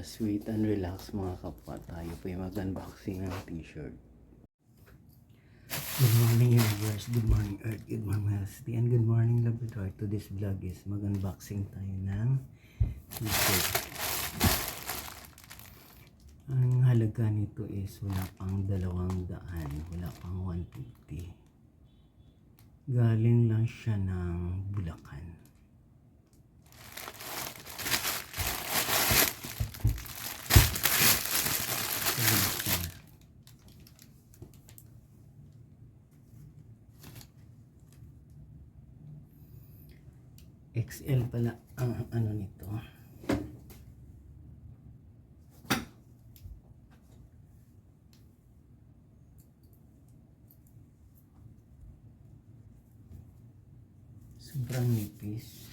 Sweet and relax mga kapwa, tayo po yung mag-unboxing ng t-shirt. Good morning universe, good morning earth, good morning Hasti, and good morning Labrador. Today's vlog is mag-unboxing tayo ng t-shirt. Ang halaga nito is wala pang 200, wala pang 150. Galing lang siya ng Bulacan. XL pala ang ano nito. Sobrang nipis.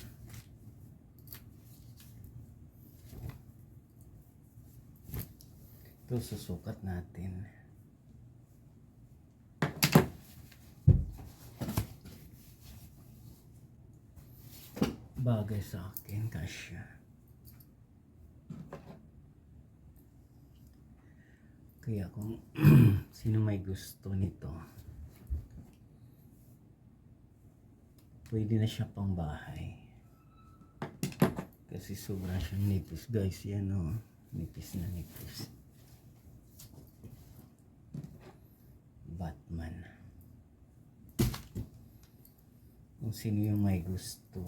Ito susukat natin. Bagay sa akin, kasya. Kaya kung sino may gusto nito, pwede na siya pang bahay. Kasi sobrang siyang nipis guys, yan o, nipis na nipis. Batman. Kung sino yung may gusto,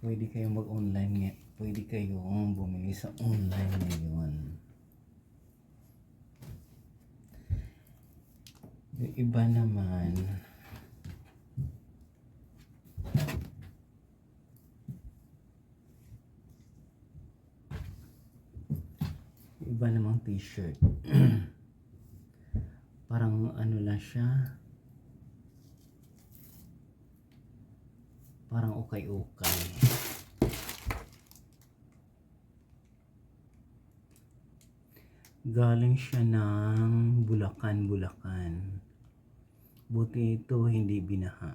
pwede kayong mag-online nga. Pwede kayong bumili sa online ngayon. Yung iba naman, namang t-shirt. Parang ano lang siya. Parang ukay-ukay. Galing siya ng Bulacan. Buti ito hindi binaha.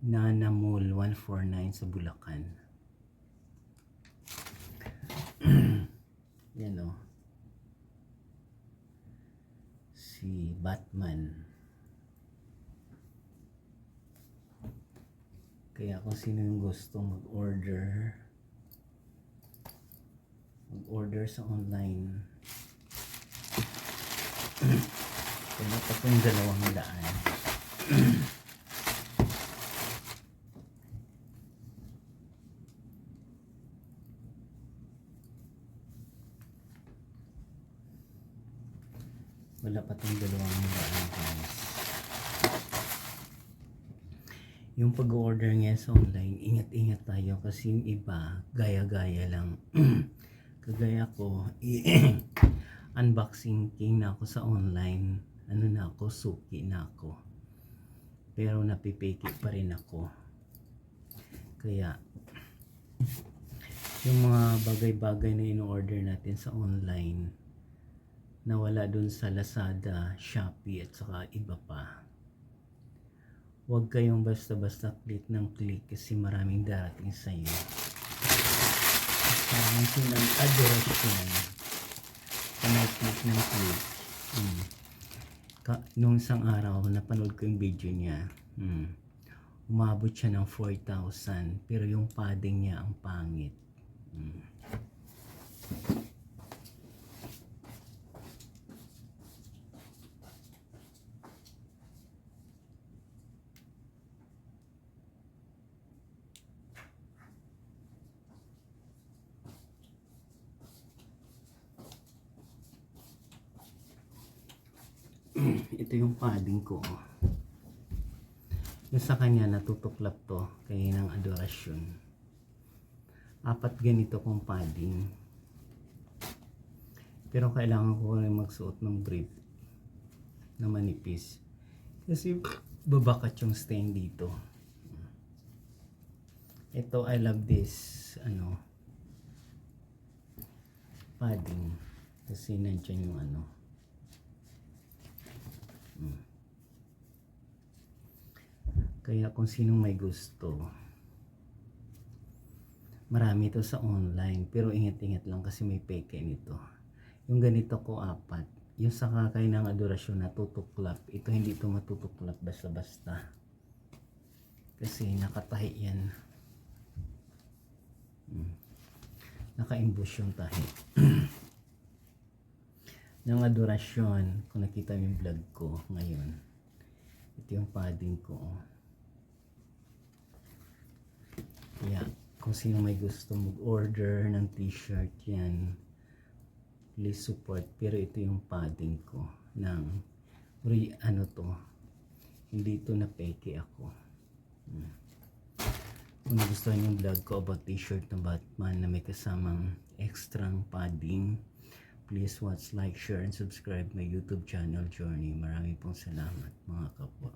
Nana Mall 149 sa Bulacan. Yan o. Si Batman. Kaya kung sino yung gusto mag-order sa online, wala pa po yung 200. Wala pa itong 200 guys. Yung pag-order nga sa online, ingat-ingat tayo kasi yung iba, gaya-gaya lang. Kagaya ko, unboxing king na ako sa online. Ano na ako, suki na ako. Pero napipiki pa rin ako. Kaya, yung mga bagay-bagay na in-order natin sa online, nawala dun sa Lazada, Shopee at saka iba pa. Huwag kayong basta-basta click ng click kasi maraming darating sa iyo. Parang silang adorasyon sa may click ng click. Nung isang araw, napanood ko yung video niya. Umabot siya ng 4,000 pero yung padding niya ang pangit. Ito yung padding ko. Yung sa kanya natutuklap to kaya ng adorasyon. 4 ganito kong padding. Pero kailangan ko rin magsuot ng brief na manipis. Kasi babakat yung stain dito. Ito, I love this padding. Kasi nandyan yung Kaya kung sinong may gusto, Marami ito sa online, pero ingat-ingat lang kasi may peke nito. Yung ganito ko 4, yung sa kakay ng adorasyon na tutuklap, ito hindi ito matutuklap basta-basta. Kasi nakatahi yan. Naka-imbush yung tahi. Ng adorasyon, kung nakita mo yung vlog ko ngayon, ito yung padding ko. Yeah, kung sino may gusto mag-order ng t-shirt yan, please support. Pero ito yung padding ko ng ano to, hindi ito na peke ako. Kung nagustuhan yung vlog ko about t-shirt na Batman na may kasamang extrang padding, please watch, like, share, and subscribe my YouTube channel Journey. Maraming pong salamat mga kapwa.